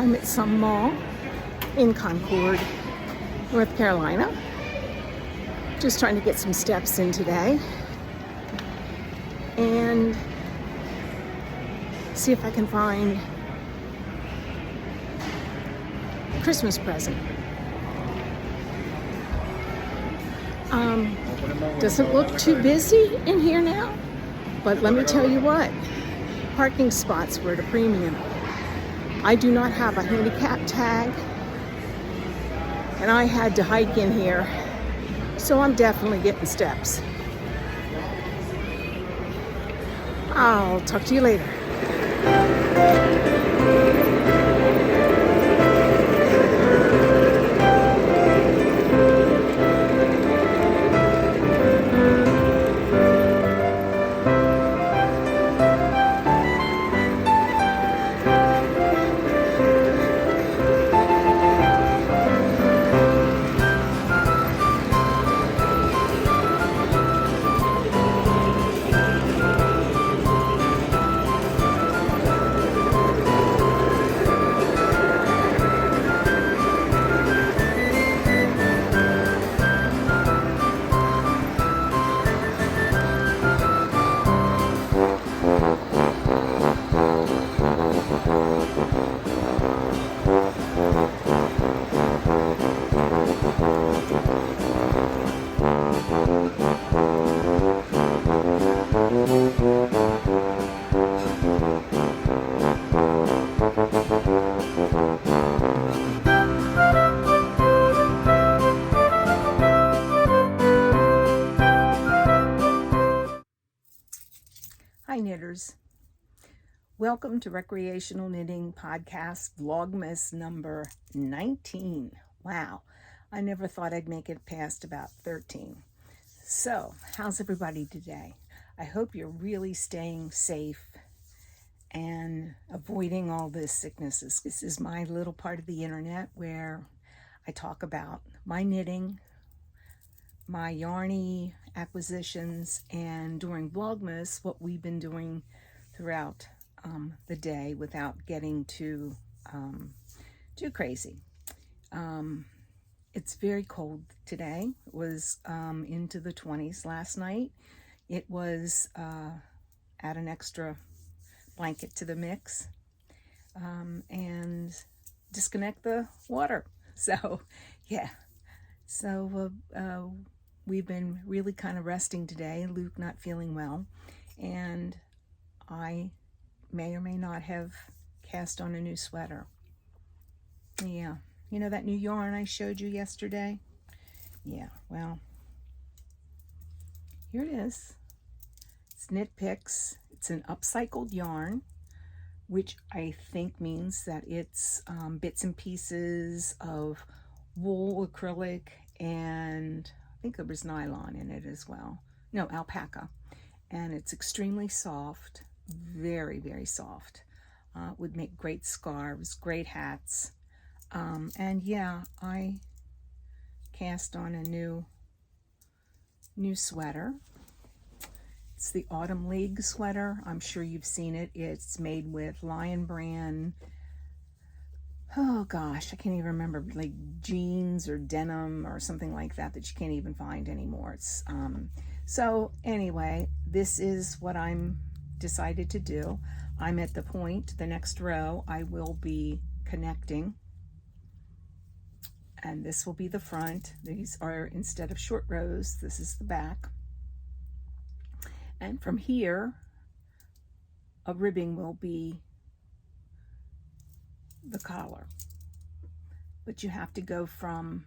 I'm at some mall in Concord, North Carolina. Just trying to get some steps in today and see if I can find a Christmas present. Doesn't look too busy in here now, but let me tell you what, parking spots were at a premium. I do not have a handicap tag, and I had to hike in here, so I'm definitely getting steps. I'll talk to you later. Hi knitters, welcome to Recreational Knitting Podcast Vlogmas number 19. Wow, I never thought I'd make it past about 13. So, how's everybody today? I hope you're really staying safe and avoiding all this sicknesses. This is my little part of the internet where I talk about my knitting, my yarny acquisitions, and during Vlogmas, what we've been doing throughout the day without getting too crazy. It's very cold today. It was into the 20s last night. It was add an extra blanket to the mix and disconnect the water. So yeah, so we've been really kind of resting today, Luke not feeling well, and I may or may not have cast on a new sweater. Yeah, you know that new yarn I showed you yesterday? Yeah, well, here it is. It's Knit Picks. It's an upcycled yarn, which I think means that it's bits and pieces of wool, acrylic, and I think there was nylon in it as well. No, alpaca. And it's extremely soft, very, very soft. Would make great scarves, great hats. And yeah, I cast on a new sweater. It's the Autumn League sweater. I'm sure you've seen it. It's made with Lion Brand. Oh gosh, I can't even remember, like jeans or denim or something like that you can't even find anymore. It's so anyway, this is what I'm decided to do. I'm at the point, the next row, I will be connecting, and this will be the front. These are, instead of short rows, this is the back. And from here, a ribbing will be the collar. But you have to go from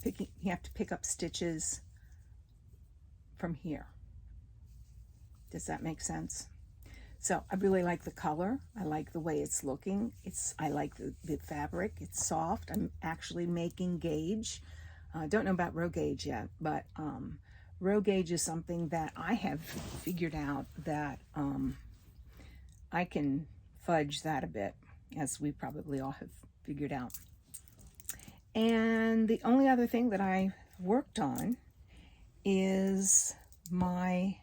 you have to pick up stitches from here. Does that make sense? So I really like the color. I like the way it's looking. I like the fabric. It's soft. I'm actually making gauge. I don't know about row gauge yet, but row gauge is something that I have figured out that I can fudge that a bit, as we probably all have figured out. And the only other thing that I worked on is my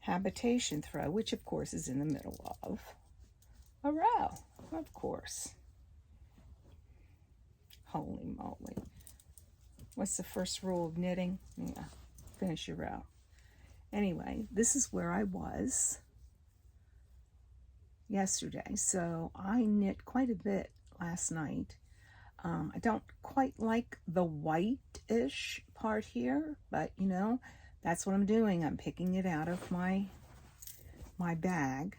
habitation throw, which of course is in the middle of A row, of course. Holy moly. What's the first rule of knitting? Yeah, finish your row. Anyway, this is where I was yesterday. So I knit quite a bit last night. I don't quite like the white-ish part here, but you know, that's what I'm doing. I'm picking it out of my bag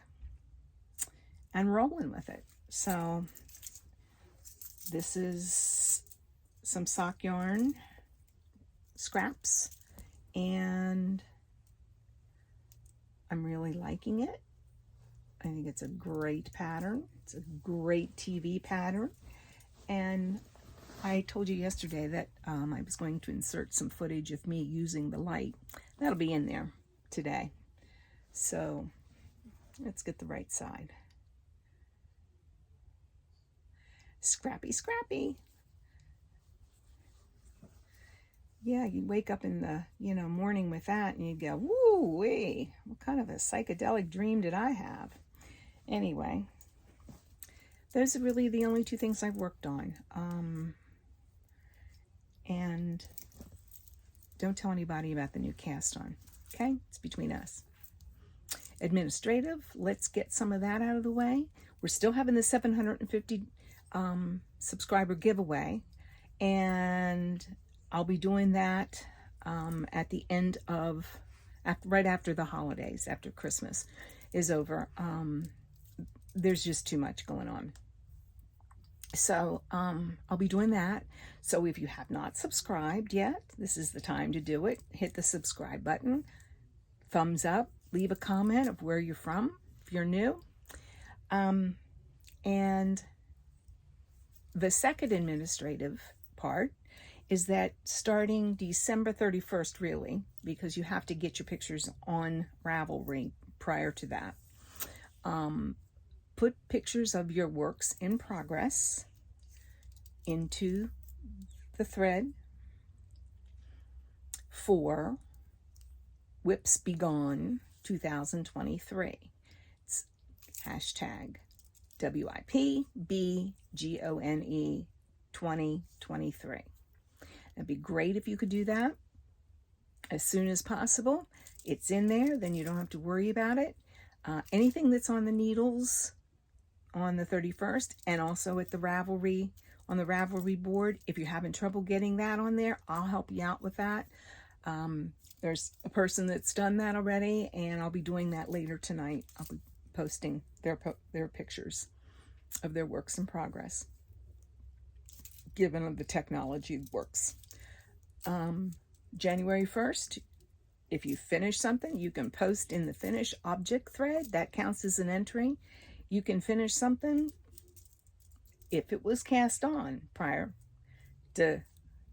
and rolling with it. So this is some sock yarn scraps, and I'm really liking it. I think it's a great pattern. It's a great TV pattern. And I told you yesterday that I was going to insert some footage of me using the light. That'll be in there today. So let's get the right side. Scrappy, scrappy. Yeah, you wake up in the, morning with that and you go, woo-wee, what kind of a psychedelic dream did I have? Anyway, those are really the only two things I've worked on. And don't tell anybody about the new cast on, okay? It's between us. Administrative, let's get some of that out of the way. We're still having the 750 subscriber giveaway, and I'll be doing that at the end of, right after the holidays, after Christmas is over. There's just too much going on. So I'll be doing that. So if you have not subscribed yet, this is the time to do it. Hit the subscribe button, thumbs up, leave a comment of where you're from if you're new. And the second administrative part is that starting December 31st, really, because you have to get your pictures on Ravelry prior to that, put pictures of your works in progress into the thread for Whips Be Gone 2023. It's hashtag WIPBGONE 2023. It'd be great if you could do that as soon as possible. It's in there, then you don't have to worry about it. Anything that's on the needles on the 31st, and also at the Ravelry, on the Ravelry board, if you're having trouble getting that on there, I'll help you out with that. There's a person that's done that already, and I'll be doing that later tonight. I'll be posting their pictures of their works in progress, given the technology works. January 1st, if you finish something, you can post in the finish object thread. That counts as an entry. You can finish something if it was cast on prior to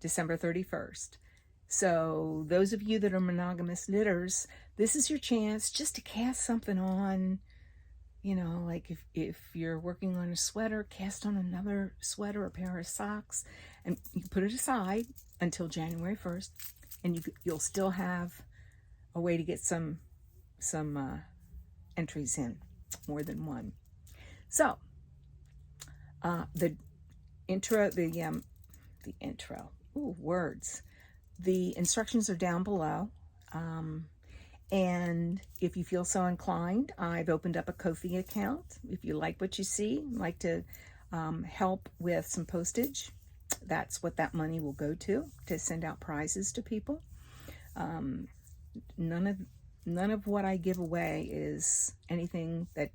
December 31st. So those of you that are monogamous knitters, this is your chance just to cast something on. Like if you're working on a sweater, cast on another sweater, a pair of socks, and you put it aside until January 1st, and you'll still have a way to get some entries in, more than one. So the intro, words. The instructions are down below. And if you feel so inclined, I've opened up a Ko-fi account. If you like what you see, like to help with some postage, that's what that money will go to send out prizes to people. None of what I give away is anything that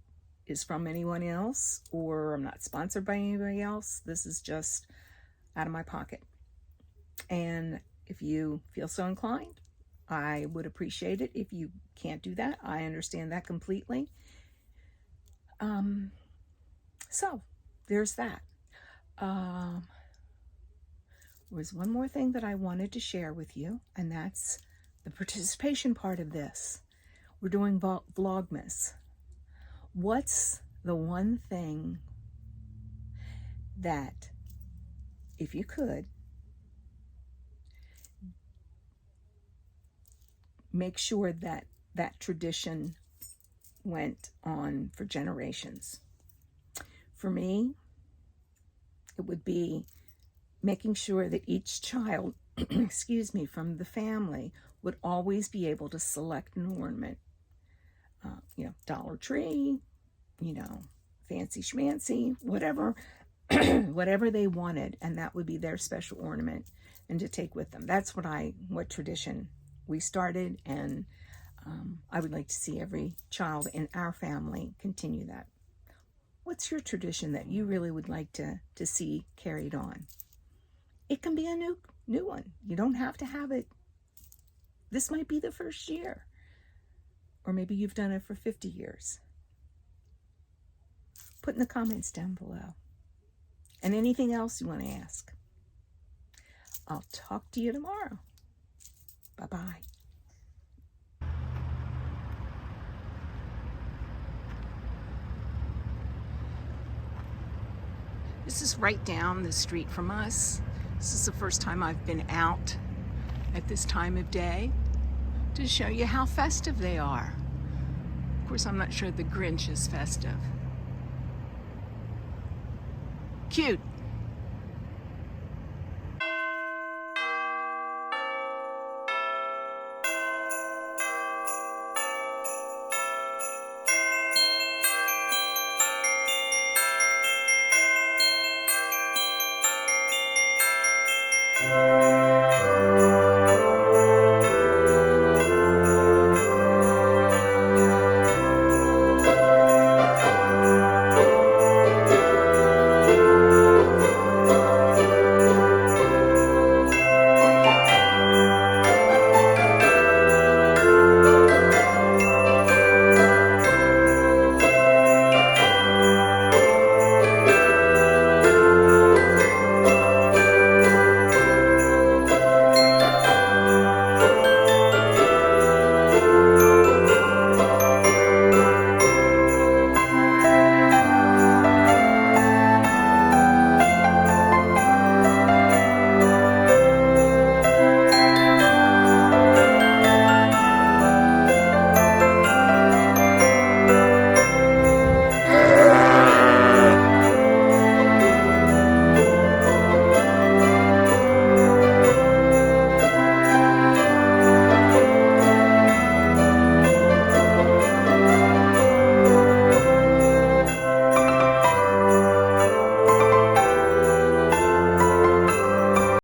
is from anyone else, or I'm not sponsored by anybody else. This is just out of my pocket. And if you feel so inclined, I would appreciate it. If you can't do that, I understand that completely. So there's that. Was one more thing that I wanted to share with you, and that's the participation part of this. We're doing Vlogmas. What's the one thing that, if you could, make sure that that tradition went on for generations? For me, it would be making sure that each child, excuse me, from the family would always be able to select an ornament. Dollar Tree, fancy schmancy, whatever, whatever they wanted, and that would be their special ornament and to take with them. That's what tradition we started, and I would like to see every child in our family continue that. What's your tradition that you really would like to see carried on? It can be a new one. You don't have to have it. This might be the first year. Or maybe you've done it for 50 years. Put in the comments down below. And anything else you want to ask. I'll talk to you tomorrow. Bye-bye. This is right down the street from us. This is the first time I've been out at this time of day to show you how festive they are. Of course, I'm not sure the Grinch is festive. Cute.